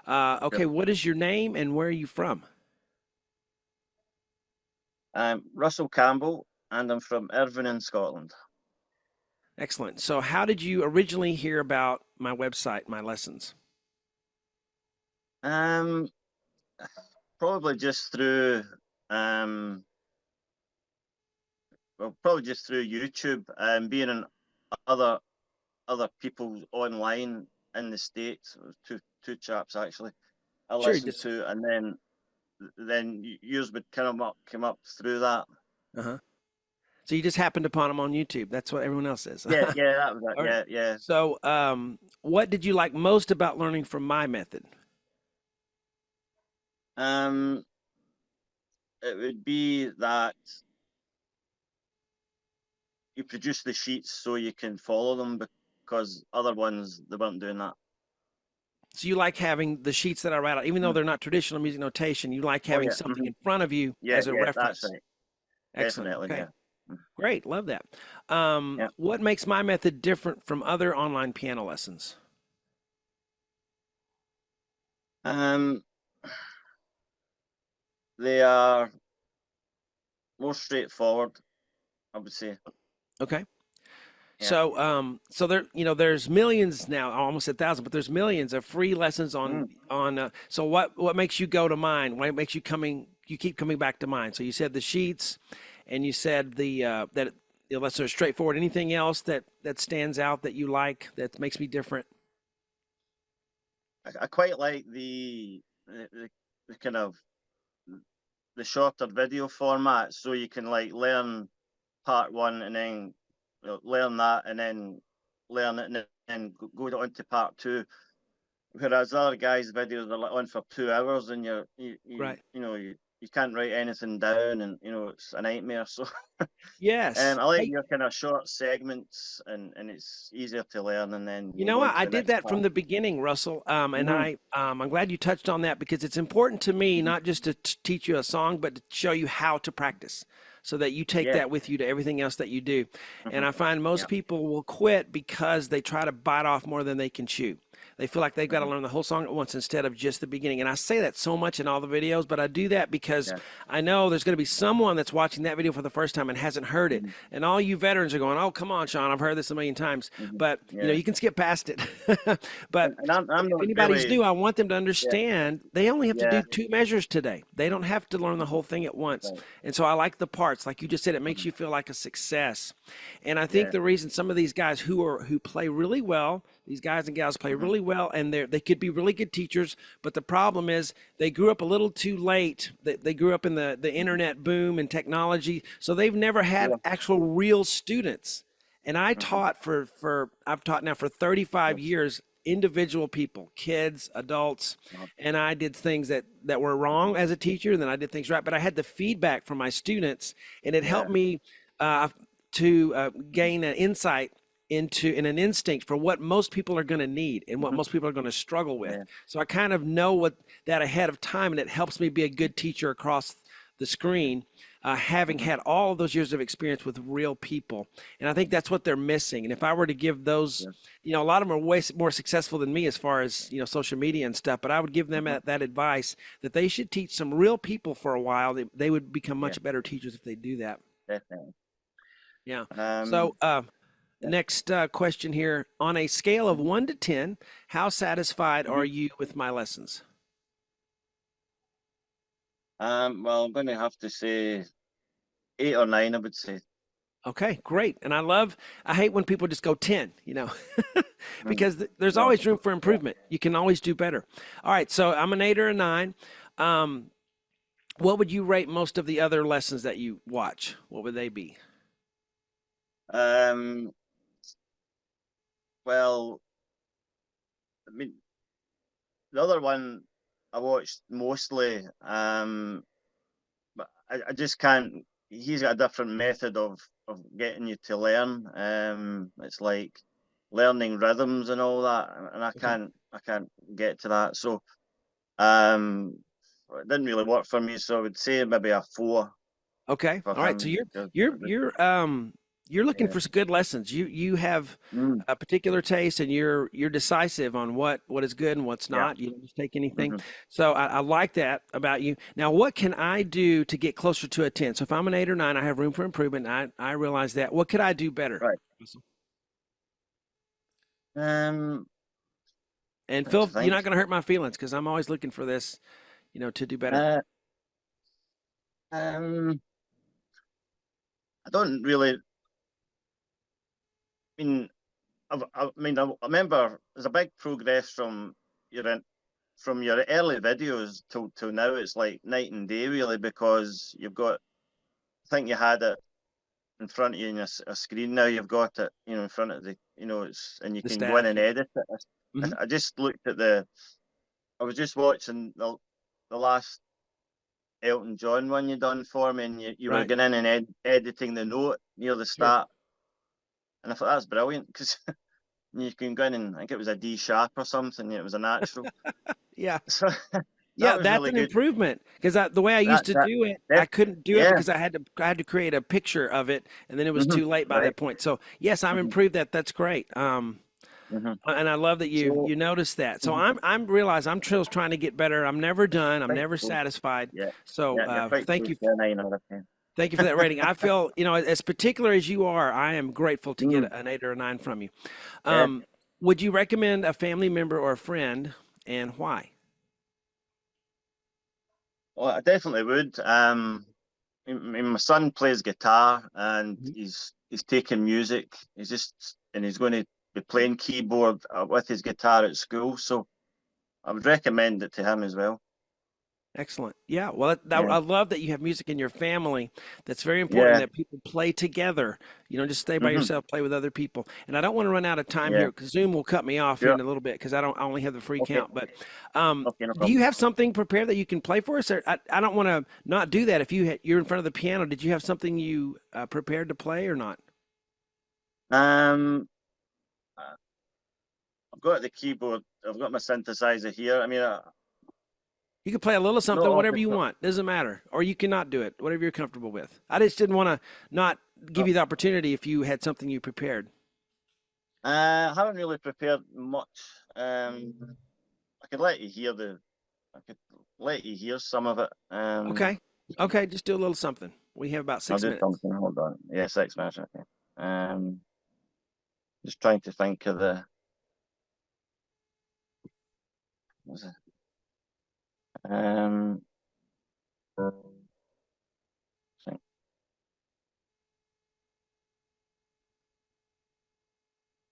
Okay, Sure. what is your name and where are you from? I'm Russell Campbell, and I'm from Irvine in Scotland. Excellent. So, how did you originally hear about my website, my lessons? Um, Probably just through um, well, probably just through YouTube and being in other other people online in the States. Two chaps actually I Sure, listened just to, and then yours would kind of come up through that. uh-huh. So you just happened upon them on YouTube. That's what everyone else says. Yeah, yeah, that was it. All right. Yeah, yeah. So, what did you like most about learning from my method? Um, it would be that you produce the sheets so you can follow them because other ones they weren't doing that. So you like having the sheets that I write out, even though Mm. they're not traditional music notation, you like Oh having yeah, something in front of you yeah, as a yeah. That's reference. right. Excellent. Definitely, Okay. yeah. Mm. Great. Love that. Yeah. What makes my method different from other online piano lessons? Um, they are more straightforward, I would say. Okay. Yeah. So there, there's millions now, almost 1,000, but there's millions of free lessons Mm. on. So what makes you go to mine? What makes you you keep coming back to mine? So you said the sheets, and you said the lessons are straightforward. Anything else that stands out that you like that makes me different? I quite like the kind of the shorter video format, so you can like learn part one and then learn that and then learn it and then go on to part two. Whereas other guys' videos are like on for 2 hours, and Right. you can't write anything down, and it's a nightmare. So Yes. I like Hey, your kind of short segments, and it's easier to learn, and then you you know go what? into I the did next that from part. the beginning, Russell. And Hmm. I'm glad you touched on that because it's important to me Hmm. not just to teach you a song, but to show you how to practice so that you take Yeah. that with you to everything else that you do. And Hmm. I find Yeah. most people will quit because they try to bite off more than they can chew. They feel like they've got to Hmm. learn the whole song at once instead of just the beginning. And I say that so much in all the videos, but I do that because Yeah. I know there's going to be someone that's watching that video for the first time and hasn't heard it. Hmm. And all you veterans are going, "Oh, come on, Shawn, I've heard this a million times." Hmm. But Yeah. you can skip past it. But And I'm if not anybody's really. new, I want them to Yeah. understand they only have to do Yeah. two measures today. They don't have to learn the Hmm. whole thing at once. Right. And so I like the parts, like you just said, it makes Hmm. you feel like a success. And I think Yeah. the reason some of these guys who play really well, these guys and gals play Hmm. really well, and they could be really good teachers, but the problem is they grew up a little too late. They grew up in the Hmm. internet boom and technology, so they've never had Yeah. actual real students. And Hmm. I've taught now for Yeah. 35 years individual people, kids, adults, Uh-huh. and I did things that were Hmm. wrong as a teacher, and then I did things right. But I had the feedback from my students, and it Yeah. helped me to gain an insight into and an instinct for what most people are going to need and what Hmm. most people are going to struggle with. Yeah. So I kind of know what that ahead of time, and it helps me be a good teacher across the screen, having Hmm. had all of those years of experience with real people. And I think that's what they're missing. And if I were to give those, Yeah. a lot of them are way more successful than me as far as, social media and stuff, but I would give them Hmm. that advice that they should teach some real people for a while. They would become Yeah. much better teachers if they do that. Definitely. Yeah. Um. So, next question here. On a scale of Mhm. 1 to 10, how satisfied are Mhm. you with my lessons? Well, I'm going to have to say 8 or 9, I would say. Okay, great. And I hate when people just go 10, Mm. because there's No. always room for Yeah. improvement. You can always do better. All right, so I'm an 8 or a 9. Um, what would you rate most of the other lessons that you watch? What would they be? Um. Well, I mean, the other one I watched mostly. But I just can't. He's got a different method of getting you to learn. It's like learning rhythms and all that, and Okay. I can't get to that. So um, it didn't really work for me. So I would say maybe a 4 Okay. for All right. So him. Just, you're you're looking Yeah. for some good lessons. You have Mm, a particular taste, and you're decisive on what is good and what's yeah. not. You don't just take anything. Hmm. So I like that about you. Now, what can I do to get closer to a 10? So if I'm an 8 or 9, I have room for improvement. I realize that. What could I do better? Right. Russell? Um, And trying to Phil, you're think. not going to hurt my feelings because I'm always looking for this, to do better. Uh, um, I don't really. I mean, I remember there's a big progress your in- from your early videos till now. It's like night and day, really, because you've got. I think you had it in front of you in a screen. Now you've got it, in front of it's and you The can go in staff. and edit it. Hmm. I just looked at the. I was just watching the last Elton John one you done for me, and you were Right. going in and editing the note near the Sure. start, and I thought that's brilliant because you can go in and I think it was a D sharp or something. It was a natural, Yeah. so that Yeah, was that's really an good. improvement because the way I used to That do it, I def, couldn't do it yeah, because I had to create a picture of it, and then it was hmm too late by right, that point. So yes, I've hmm improved that. That's great. hmm And I love that you so you noticed that. So mhm, I'm realize I'm still trying to get better. I'm never done. I'm quite never close. satisfied. Yeah, So yeah, you're quite thank close you, to a 9 out of 10. thank you for that rating. I feel as particular as you are. I am grateful to get Mm, an 8 or a 9 from you. yeah, Um, would you recommend a family member or a friend, and why? well, I definitely would. My son plays guitar and Mhm. he's taking music. He's going to be playing keyboard with his guitar at school. So I would recommend it to him as well. Excellent. Yeah. Well, Yeah, I love that you have music in your family. That's very important yeah, that people play together. You don't just stay by hmm yourself, play with other people. And I don't want to run out of time yeah, here because Zoom will cut me off here sure. in a little bit because I only have the free Okay, count. But okay, no do problem. you have something prepared that you can play for us? Or I don't want to not do that. If you're in front of the piano, did you have something you prepared to play or not? Um, I've got the keyboard. I've got my synthesizer here. I mean, You can play a little not something, off whatever the you top. want. Doesn't matter. Or you cannot do it, whatever you're comfortable with. I just didn't want to not give you the opportunity if you had something you prepared. I haven't really prepared much. I could let you hear the. I could let you hear some of it. Okay. Okay, just do a little something. We have about I'll six do minutes. something. Hold on. Yeah, 6 minutes. Okay. Um, just trying to think of the. What was it? Um, think-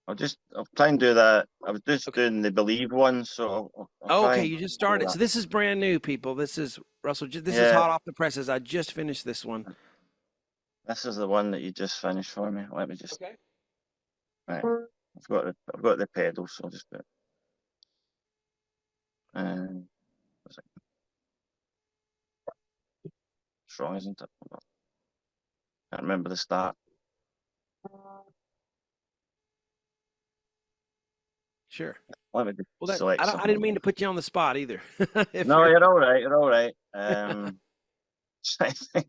I'll try and do that. I was just Okay. doing the Believe one, so I'll Oh, try okay, and you just do started. that. So this is brand new, people. This is Russell. This is Yeah, hot off the presses. I just finished this one. this is the one that you just finished for me. Let me just. Okay. Right. I've got the pedals, so I'll just put. Um, what's it? It's wrong, isn't it? Hold on. Can't remember the start. Sure. Let me just Well, select I something. didn't mean to put you on the spot either. If No, you're you're all right. You're all right. I think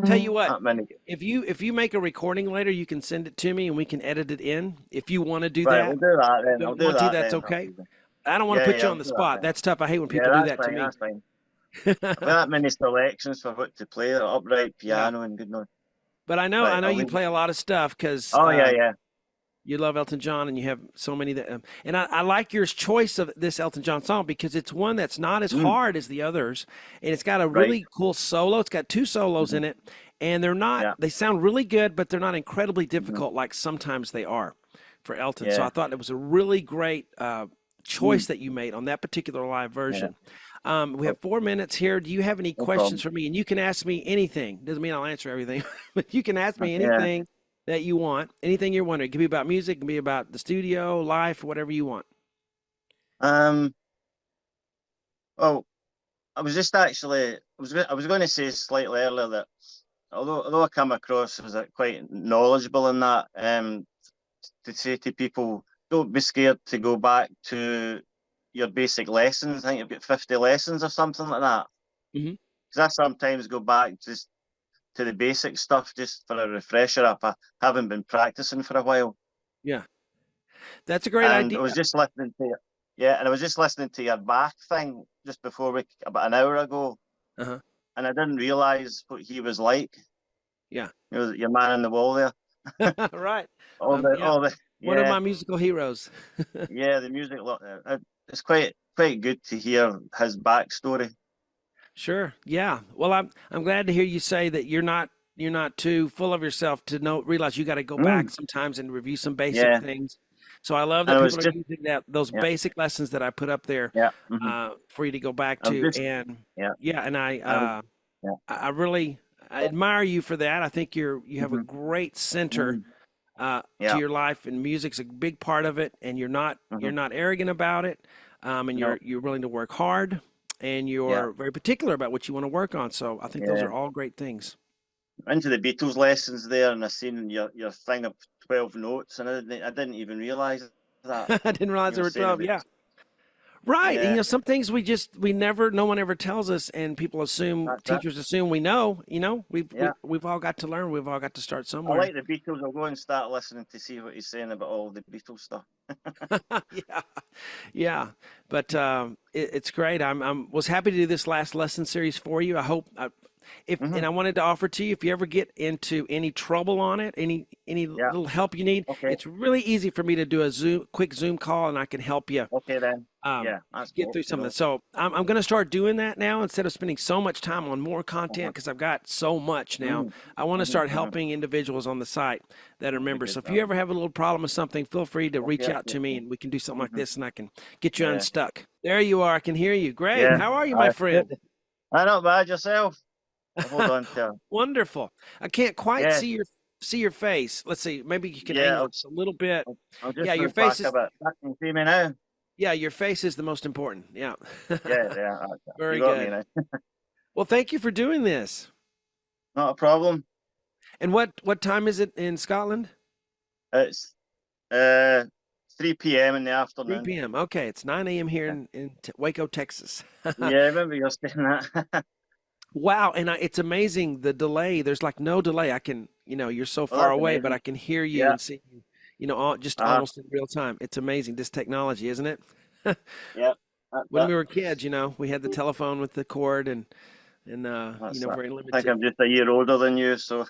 Tell you what, not many. if you make a recording later, you can send it to me and we can edit it in. If you want to do Right, we'll that, do that then. I'll don't do want to, that that's then. That'll okay. be good. I don't want to Yeah, put yeah, you I'll on the do that spot. then. That's tough. I hate when Yeah, people do that's that to fine. me. That's fine. I've got that many selections for what to play. Upright Yeah. piano and good noise. But I Right, know I'll you leave it. play a lot of stuff because Oh yeah, yeah. you love Elton John and you have so many that, and I like your choice of this Elton John song because it's one that's not as Mm, hard as the others, and it's got a right. really cool solo. It's got two solos Hmm. in it, and Yeah. they sound really good, but they're not incredibly Hmm. difficult like sometimes they are for Elton. So I Yeah. thought it was a really great choice Mm, that you made on that particular live yeah. version. We Oh, have 4 minutes here. Do you have any no questions problem. for me? And you can ask me anything. Doesn't mean I'll answer everything, but you can ask me Yeah. anything that you want, anything you're wondering. It can be about music, it can be about the studio, life, whatever you want. Um. Well, I was just actually. I was going to say slightly earlier that although I come across as quite knowledgeable in that, to say to people, don't be scared to go back to your basic lessons. I think you've got 50 lessons or something like that. Hmm. Because I sometimes go back just to the basic stuff just for a refresher if I haven't been practicing for a while. Yeah, that's a great And I idea. was just listening to your, yeah, and I was just listening to your back thing just before we about an hour ago, Uh-huh. and I didn't realize what he was like. Yeah. You know, your man on the wall there. Right. Yeah, All the, one of yeah, my musical heroes. yeah, the music. It's quite good to hear his backstory. Sure. Yeah. Well, I'm glad to hear you say that you're not too full of yourself to know realize you got to go back Mm, sometimes and review some basic yeah, things. So I love and that I was people are just, using that those yeah, basic lessons that I put up there yeah, for you to go back I was to. just, And yeah, yeah, and I was, yeah, I really I admire you for that. I think you have a hmm great center mm, to yeah, your life, and music's a big part of it. And you're hmm not arrogant about it, and no, you're willing to work hard, and yeah, you're very particular about what you want to work on. So I think those yeah. are all great things. Into the Beatles lessons there, and I seen your thing of 12 notes, and I didn't even realize that. I didn't realize You there were were saying 12. about, Yeah. Right. And yeah, some things we never, no one ever tells us, and people assume, that's it. teachers assume we know, Yeah, we've all got to learn. We've all got to start I somewhere. like the Beatles. I'll go and start listening to see what he's saying about all the Beatles stuff. Yeah. Yeah, but it's great. Was happy to do this last lesson series for you. I hope if Hmm. and I wanted to offer to you if you ever get into any trouble on it, any Yeah. little help you need, Okay. it's really easy for me to do a quick Zoom call, and I can help you Okay then. um, Yeah, that's get great. through You some of know. this. So I'm going to start doing that now instead of spending so much time on more Uh-huh. content because I've got so much now. Mm. I want to Hmm. start Hmm. helping individuals on the site that are That'd be members. good. So if you That'd ever be have a little problem with something, feel free to okay. reach out Okay. to me Okay. and we can do something like Hmm. this and I can get you Yeah. unstuck. There you are. I can hear you. Great. Yeah. How are you, my Good. friend? I not bad yourself. Hold on to. Wonderful. I can't quite Yeah. see your face. Let's see. Maybe you can Yeah. angle it just a little bit. I'll Yeah, just your move face back a is bit. Can you see me now? yeah, your face is the most important. Yeah. Yeah. Yeah. Okay. You Very got me good. now. Well, thank you for doing this. Not a problem. And what time is it in Scotland? It's uh 3 p.m. in the 3 afternoon. p.m. Okay, it's 9 a.m. here Yeah. in Waco, Texas. Yeah. I remember you saying that. Wow, and it's amazing the delay. There's like no delay. I can, you're so Well, far that's away, but amazing. I can hear you Yeah. and see you, just Uh-huh. almost in real time. It's amazing, this technology, isn't it? Yeah. That's When it. we were kids, we had the telephone with the cord and That's it. very I think limited. I'm just a year older than you, so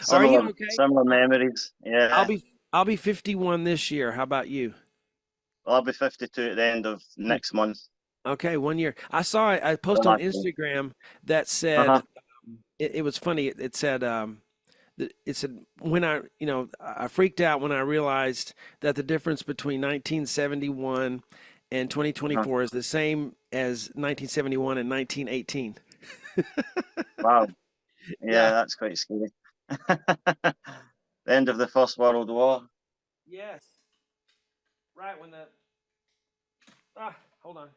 Are similar you okay? similar I- memories. I'll Yeah. be I'll be 51 this year. How about you? Well, I'll be 52 at the end of Hmm. next month. Okay, 1 year. I saw a So post on that's cool. Instagram that Uh-huh. said it was funny. It said it said when I freaked out when I realized that the difference between 1971 and Uh-huh. 2024 is the same as 1971 and 1918. Wow. Yeah, Yeah. that's quite scary. The end of the First World War. Yes. Right when the hold on.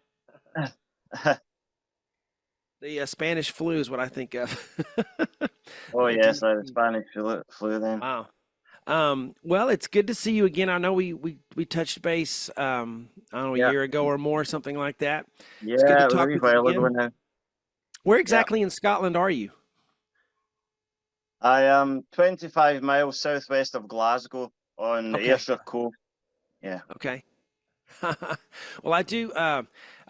The Spanish flu is what I think of. Oh yes, the 1918. Spanish flu then. Wow. Well, it's good to see you again. I know we touched base, I don't know, a Yeah. year ago or more, something like that. It's good to Yeah, it was a talk wee with you while ago again. now. Where Yeah. exactly in Scotland are you? I am 25 miles southwest of Glasgow on the Okay. Ayrshire coast. Yeah. Okay. Well, I do. I've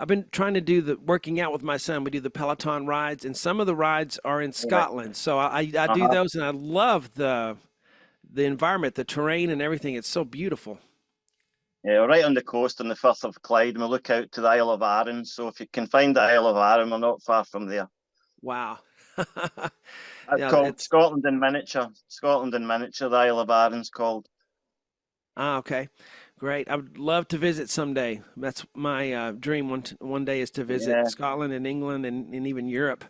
been trying to do the working out with my son. We do the Peloton rides, and some of the rides are in All right. Scotland. So I do Uh-huh. those, and I love the environment, the terrain, and everything. It's so beautiful. Yeah, we're right on the coast on the Firth of Clyde, and we look out to the Isle of Arran. So if you can find the Isle of Arran, we're not far from there. Wow. It's Yeah, called it's Scotland in miniature. Scotland in miniature. The Isle of Arran's called. okay. Great. I would love to visit someday. That's my dream one day is to visit Yeah, Scotland and England and even Europe.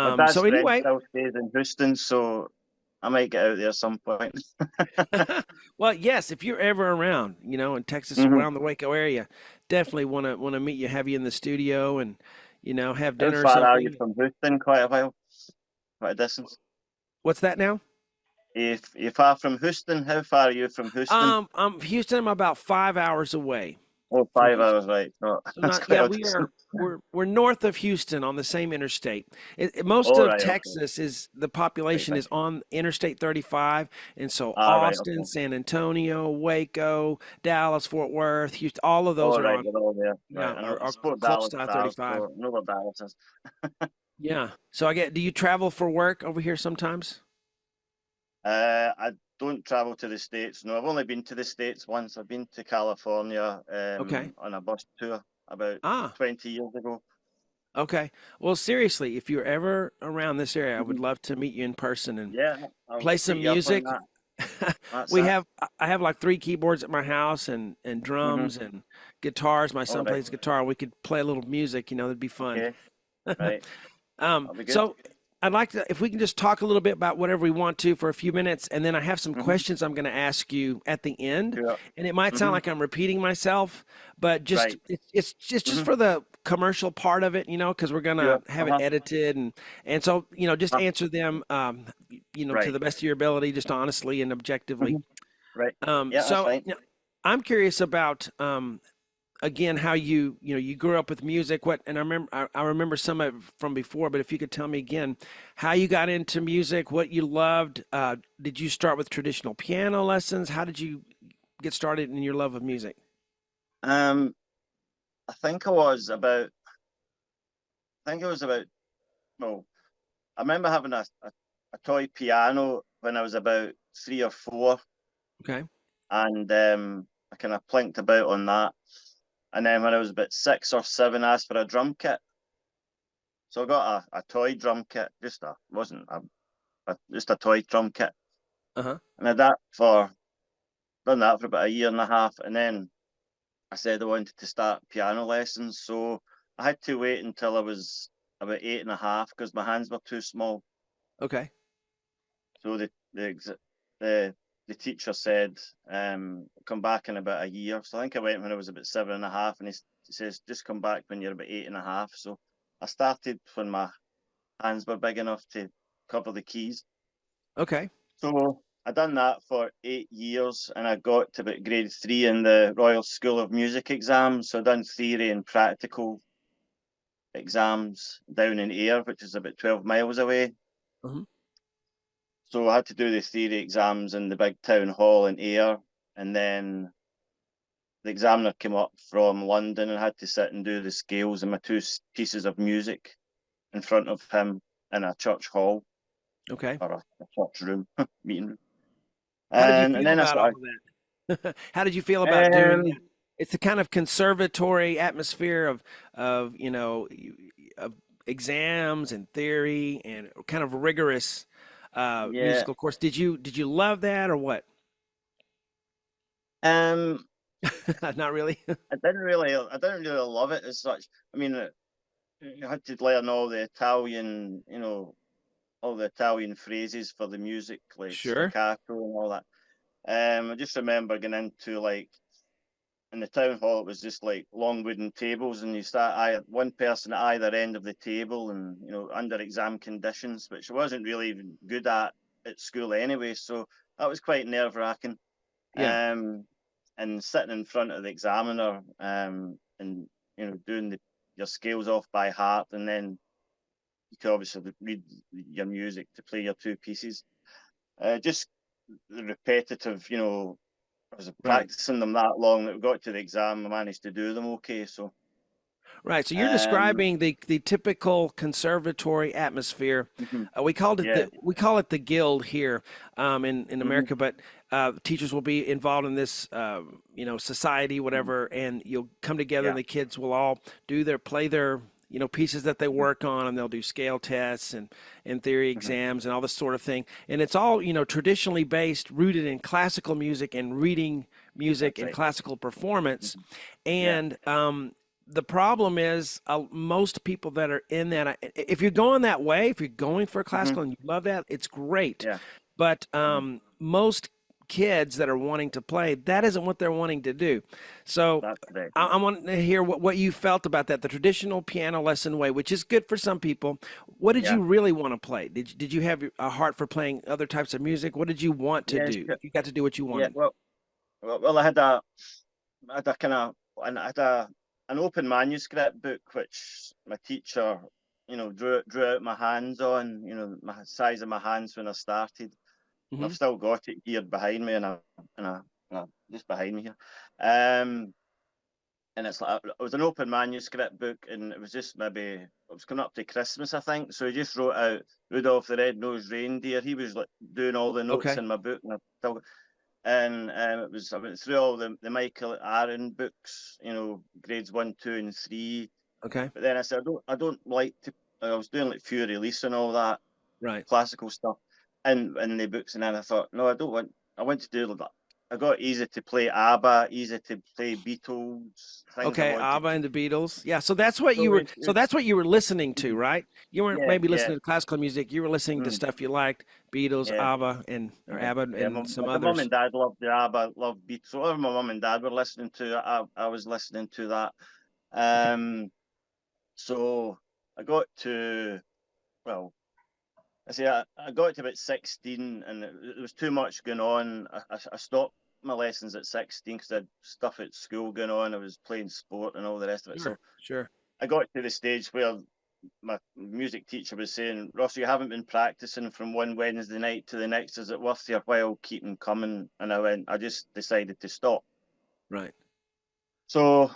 my So dad's friend anyway, still stays in Houston, so I might get out there some point. well, yes, if you're ever around, in Texas, Hmm. around the Waco area, definitely want to meet you, have you in the studio, and have How dinner or far are you something. from Houston? Quite a while, quite a distance. What's that now? If you're far from Houston, how far are you from Houston? I'm Houston. I'm about 5 hours away. Oh, from 5 hours, Houston. right. No, So that's not, quite yeah, a we are distance. we're north of Houston on the same interstate. Most All of right, okay. Texas is the Right, population right. is on Interstate 35, and so Ah, right, Austin, okay. San Antonio, Waco, Dallas, Fort Worth, Houston, all of those All are right, on, you're all there. Right. yeah, I are suppose close Dallas to stars, I-35. so I know where Dallas is. Yeah. So I get, do you travel for work over here sometimes? I don't travel to the States. No, I've only been to the States once. I've been to California Okay. on a bus tour about Ah, 20 years ago. okay. Well, seriously, if you're ever around this area, I would Mhm. love to meet you in person and Yeah, I'll play take some you up on music. that. That's We that. have I have like three keyboards at my house and Hmm. drums and guitars. My All son right. plays guitar. We could play a little music, that'd be fun. Okay. Right. That'll be good. So I'd like to, if we can just talk a little bit about whatever we want to for a few minutes, and then I have some Hmm. questions I'm going to ask you at the end. Sure. And it might sound Hmm. like I'm repeating myself, but just Right. it's just Hmm. for the commercial part of it, because we're gonna Sure. have it Uh-huh. edited and so just Uh, answer them, to right. the best of your ability, just honestly and objectively. Hmm. Right. Yeah, that's So fine. I'm curious about again how you grew up with music. What, and I remember some of it from before, but if you could tell me again how you got into music, what you loved. Did you start with traditional piano lessons? How did you get started in your love of music? Um, I think I was about, I think it was about, well, I remember having a toy piano when I was about 3 or 4, Okay. and I kind of plinked about on that. And then when I was about 6 or 7, I asked for a drum kit. So I got a toy drum kit, just a wasn't just a toy drum kit, Uh-huh. and I had that for done that for about a year and a half, and then I said I wanted to start piano lessons, so I had to wait until I was about 8 and a half because my hands were too small. Okay. So the the teacher said, come back in about a year. So I think I went when I was about 7 and a half, and he says, just come back when you're about 8 and a half. So I started when my hands were big enough to cover the keys. Okay. So I done that for 8 years, and I got to about grade 3 in the Royal School of Music exams. So I done theory and practical exams down in Ayr, which is about 12 miles away. Hmm. So I had to do the theory exams in the big town hall in Ayr, and then the examiner came up from London and had to sit and do the scales and my two pieces of music in front of him in a church hall Okay. or a church room meeting room. How did you And feel then I about all started. of that? How did you feel about doing that? Um, It's the kind of conservatory atmosphere of of exams and theory and kind of rigorous yeah. musical course. Did you love that or what? Um, Not really. I didn't really love it as such. I mean, you had to learn all the Italian phrases for the music, like Sure. staccato and all that. I just remember getting into like in the town hall, it was just like long wooden tables, and you start one person at either end of the table, and under exam conditions, which I wasn't really even good at school anyway. So that was quite nerve wracking. Yeah. Um, and sitting in front of the examiner, and doing your scales off by heart, and then you can obviously read your music to play your two pieces. Just the repetitive, I was Right. practicing them that long that we got to the exam, I managed to do them okay. So, Right. So you're um, describing the typical conservatory atmosphere. mhm, We yeah, call it the guild here in hmm, America, but teachers will be involved in this society, hmm, whatever, and you'll come together and yeah, the kids will all play their pieces that they hmm, work on, and they'll do scale tests and theory hmm, exams and all this sort of thing. And it's all traditionally based, rooted in classical music and reading music that's and right. classical performance, Hmm. Yeah, and the problem is most people that are in that, if you're going that way, if you're going for hmm, classical and you love that, it's great. yeah, But hmm, most kids that are wanting to play, that isn't what they're wanting to do. So that's right. I want to hear what you felt about that, the traditional piano lesson way, which is good for some people. What did Yeah, you really want to play? Did you have a heart for playing other types of music? What did you want to yeah, do if you got to do what you yeah. wanted? Well, I had a kind of and I had an open manuscript book which my teacher, drew out my hands on, my size of my hands when I started. And Hmm. I've still got it here behind me, and I just behind me here. Um, and it's like it was an open manuscript book, and it was just maybe it was coming up to Christmas, I think. So he just wrote out Rudolph the Red-Nosed Reindeer. He was like doing all the notes Okay. in my book, and I still and I went through all the Michael Aaron books, grades 1, 2, and 3. Okay. But then I said I don't like to. I was doing like Fury Release and all that Right. classical stuff in the books, and then I thought, no, I don't want. I want to do that. I got easy to play ABBA, easy to play Beatles, things I Okay, wanted ABBA to. and the Beatles. Yeah, so that's what you So were. So that's what you were listening to, mhm. right? You weren't Yeah, maybe yeah, listening to classical music. You were listening to mm, stuff you liked, Beatles, yeah, ABBA, and or yeah, ABBA yeah. and some My mum others. and dad loved the ABBA, loved Beatles. So whatever my mum and dad were listening to, I was listening to that. Okay. Um, so I got to well, I say I got to about 16, and there was too much going on. I stopped my lessons at 16 because I had stuff at school going on. I was playing sport and all the rest of it. Sure. So Sure. I got to the stage where my music teacher was saying, Ross, you haven't been practicing from one Wednesday night to the next. Is it worth your while keeping coming? And I just decided to stop. Right. So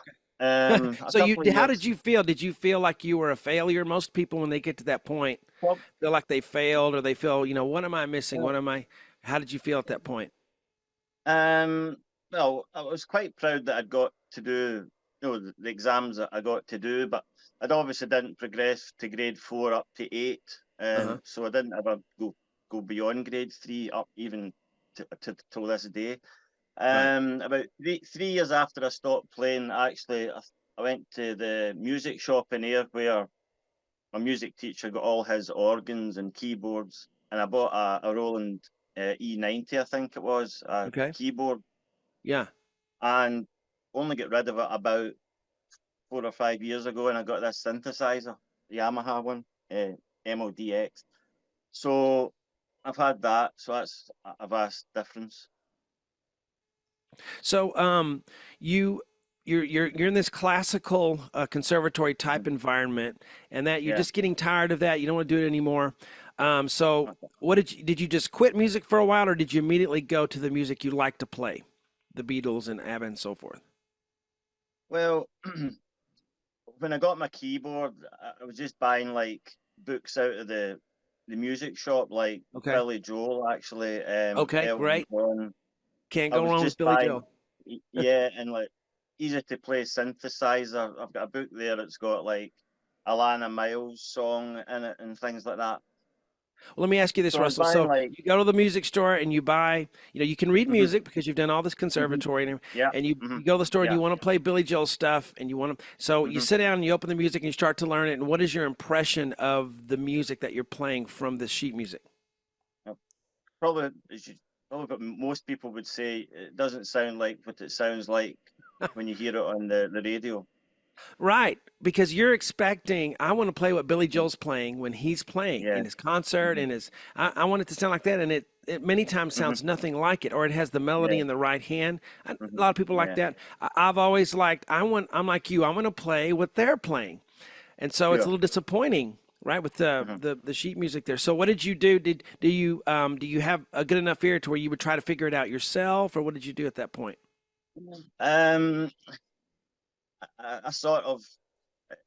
a So you, couple of how did years, you feel? Did you feel like you were a failure? Most people, when they get to that point, well, feel like they failed, or they feel, what am I missing? What am I? How did you feel at that point? Um, well, I was quite proud that I'd got to do, the exams that I got to do, but I'd obviously didn't progress to grade 4 up to 8, Uh huh. and so I didn't ever go beyond grade 3 up even till this day. Right. About 3 years after I stopped playing, actually, I went to the music shop in Ayr where my music teacher got all his organs and keyboards, and I bought a Roland E90, I think it was, a Okay. keyboard, Yeah. and only get rid of it about 4 or 5 years ago, and I got this synthesizer, Yamaha one, MODX. So I've had that, so that's a vast difference. So, you you're in this classical conservatory type environment, and that you're Yeah. just getting tired of that. You don't want to do it anymore. So, Okay. what did you just quit music for a while, or did you immediately go to the music you like to play, the Beatles and ABBA and so forth? Well, when I got my keyboard, I was just buying like books out of the music shop, like Okay. Billy Joel, actually, Okay. Elton Great. John. Can't I go was wrong with just Billy buying, Joel. yeah, and like easy to play synthesizer. I've got a book there that's got like Alana Miles song in it and things like that. Well, let me ask you this, So I was Russell. buying So like, you go to the music store and you buy, you can read hmm music because you've done all this hmm conservatory, yeah, and you, hmm you go to the store and yeah, you want to play Billy Joel stuff, and you want to. So you hmm sit down and you open the music and you start to learn it. And what is your impression of the music that you're playing from the sheet music? probably probably what most people would say. It doesn't sound like what it sounds like when you hear it on the radio. Right, because you're expecting, I want to play what Billy Joel's playing when he's playing Yeah. in his concert, hmm in his, I want it to sound like that, and it many times hmm sounds nothing like it, or it has the melody Yeah. in the right hand. A hmm lot of people like Yeah. that. I've always liked, I'm like you, I want to play what they're playing, and so it's a Sure. little disappointing, right, with the hmm the sheet music there. So what did you do? Do you have a good enough ear to where you would try to figure it out yourself, or what did you do at that point? Um, I sort of,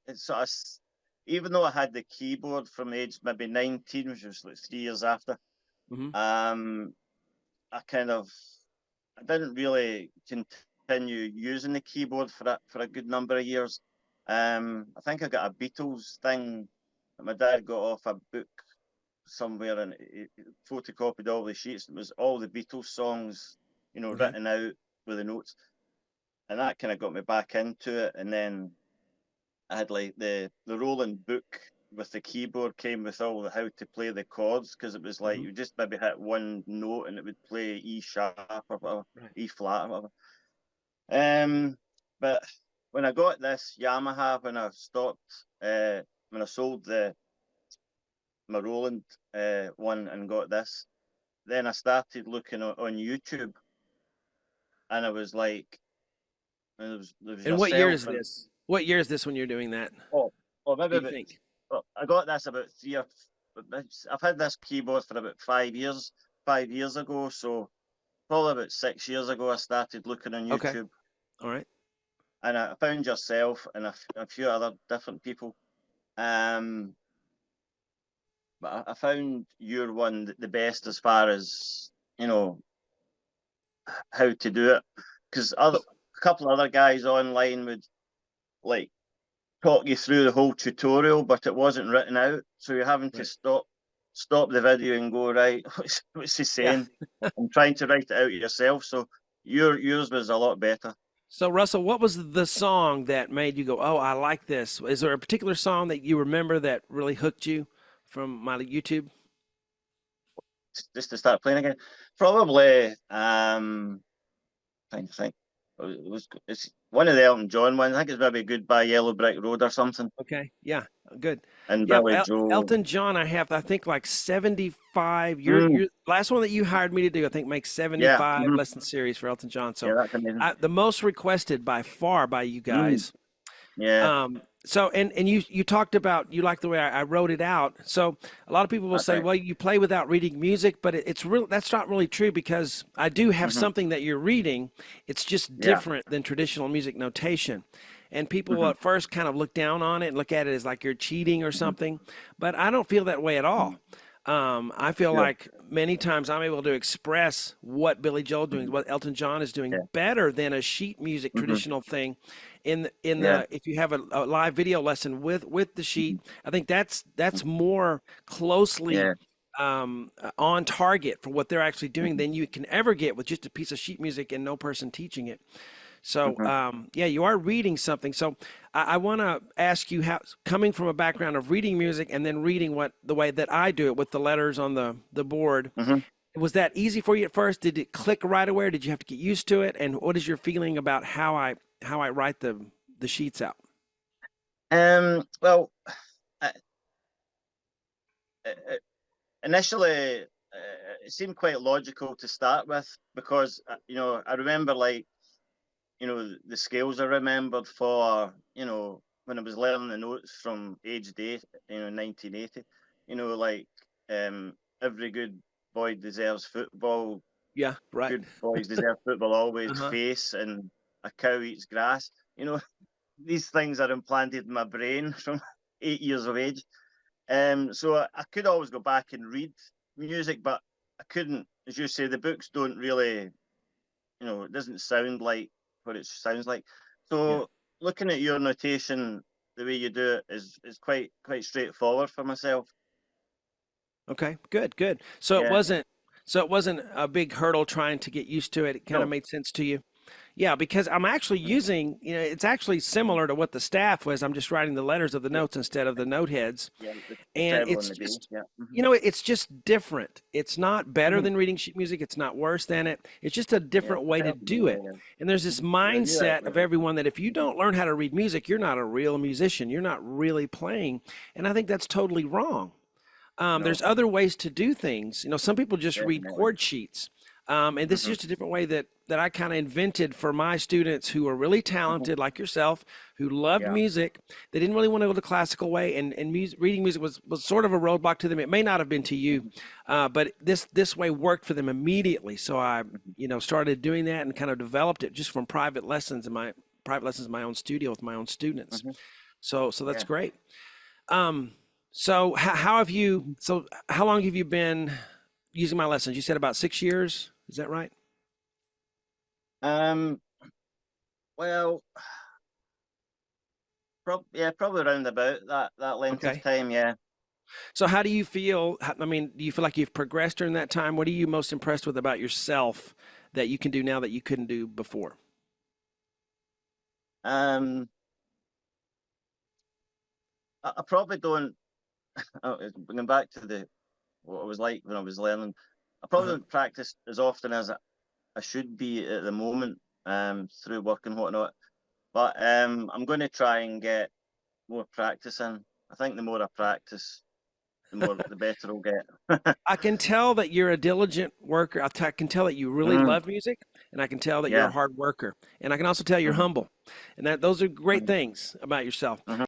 it's sort of, even though I had the keyboard from age maybe 19, which was like 3 years after, Hmm. um, I kind of, I didn't really continue using the keyboard for a good number of years. I think I got a Beatles thing that my dad got off a book somewhere, and it photocopied all the sheets. It was all the Beatles songs, Okay. written out with the notes, and that kind of got me back into it. And then I had like the Roland book with the keyboard came with all the how to play the chords, because it was like Hmm. you just maybe hit one note and it would play E sharp or whatever, Right. E flat or whatever. But when I got this Yamaha, when I sold the my Roland one and got this, then I started looking on YouTube, and I was like, And there was And what year yourself is and this? What year is this when you're doing that? oh, or Do maybe you about think? well, I got this about I've had this keyboard for about 5 years, 5 years ago. So probably about 6 years ago, I started looking on Okay. YouTube, All right. and I found yourself and a few other different people. Um, but I found your one the best as far as you know how to do it, because other So, a couple of other guys online would like talk you through the whole tutorial, but it wasn't written out, so you're having to right. stop the video and go right. What's he Yeah. saying? I'm trying to write it out yourself. So yours was a lot better. So Russell, what was the song that made you go, "Oh, I like this"? Is there a particular song that you remember that really hooked you from my YouTube? Just to start playing again, probably. Trying to think. It's one of the Elton John ones. I think it's maybe "Goodbye Yellow Brick Road" or something. Okay. Yeah. Good. And Yeah. Billy Joel. Elton John, I think like 75. Mm, Your last one that you hired me to do, I think makes yeah. 75 Mhm. lesson series for Elton John. Yeah, So that's amazing. the most requested by far by you Mm, guys. yeah. So and you talked about you like the way I wrote it out. So a lot of people will That's say, right. well, you play without reading music, but it's real. That's not really true because I do have Hmm. something that you're reading. It's just Yeah. different than traditional music notation. And people Hmm. at first kind of look down on it and look at it as like you're cheating or Hmm. something. But I don't feel that way at all. I feel Sure. like many times I'm able to express what Billy Joel doing, Hmm. what Elton John is doing Yeah. better than a sheet music Hmm. traditional thing. In Yeah. the if you have a live video lesson with the Hmm. sheet, I think that's more closely Yeah. on target for what they're actually doing Hmm. than you can ever get with just a piece of sheet music and no person teaching it. So, Hmm. yeah, you are reading something. So, I want to ask you how, coming from a background of reading music and then reading what the way that I do it with the letters on the board, Hmm. was that easy for you at first? Did it click right away? Or did you have to get used to it? And what is your feeling about how I write the sheets out? Well, uh, uh, initially, it seemed quite logical to start with because I remember like the scales I remembered for when I was learning the notes from aged 8, 1980. Like every good boy deserves football. Yeah, right. Good boys deserve football always. Uh-huh. Face and a cow eats grass. These things are implanted in my brain from 8 years of age. So I could always go back and read music, but I couldn't, as you say, the books don't really, it doesn't sound like what it sounds like. Yeah. So looking at your notation, the way you do it is quite straightforward for myself. Okay. Good. Good. Yeah. So it wasn't a big hurdle trying to get used to it. It kind of No. made sense to you. Yeah, because I'm actually using, it's actually similar to what the staff was. I'm just writing the letters of the Yeah. notes instead of the note heads. Yeah. The And treble it's and the bass. just, Yeah. Hmm. it's just different. It's not better Hmm. than reading sheet music. It's not worse than it. It's just a Yeah. different way to Definitely. do it. Yeah. And there's this Yeah. I knew that. mindset of Yeah. everyone that if you Hmm. don't learn how to read music, you're not a real musician. You're not really playing. And I think that's totally wrong. No. There's other ways to do things. Some people just read Definitely. chord sheets. And this is Hmm. just a different way that I kind of invented for my students who are really Hmm. talented, like yourself, who loved Yeah. music. They didn't really want to go the classical way, and reading music was sort of a roadblock to them. It may not have been to you, Hmm. but this way worked for them immediately. So I, Hmm. started doing that and kind of developed it just from private lessons in my own studio with my own students. Hmm. So that's Yeah. great. Um, so how have you? So how long have you been using my lessons? You said about 6 years. Is that right? Um. Well, yeah, probably around about that length of Okay. time. Yeah. So how do you feel? I mean, do you feel like you've progressed during that time? What are you most impressed with about yourself that you can do now that you couldn't do before? Um. I probably don't. Going back to the what it was like when I was learning, I probably Uh-huh. don't practice as often as I should be at the moment. Through work and whatnot. But I'm going to try and get more practice in. I think the more I practice, the better it'll get. I can tell that you're a diligent worker. I can tell that you really Mhm. love music, and I can tell that you're a Yeah. hard worker. And I can also tell you're Mhm. humble. And that those are great Mhm. things about yourself. Mhm.